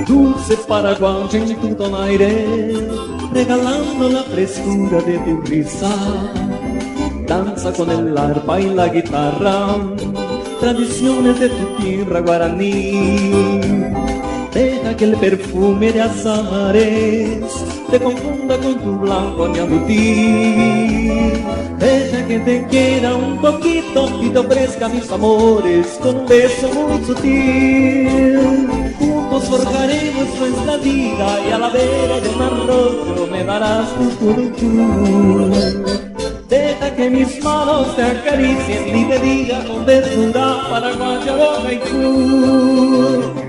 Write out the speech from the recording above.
Dulce paraguaya en tu donaire, regalando la frescura de tu risa. Danza con el arpa y la guitarra, tradiciones de tu tierra guaraní. Deja que el perfume de azahares te confunda con tu blanco ñandutí. Deja que te quiera un poquito y te ofrezca mis amores con un beso muy sutil. Juntos forjaremos nuestra vida y a la vera del arroyo me darás tu curumú. Deja que mis manos te acaricien y te diga con ternura paraguaya boca y tú.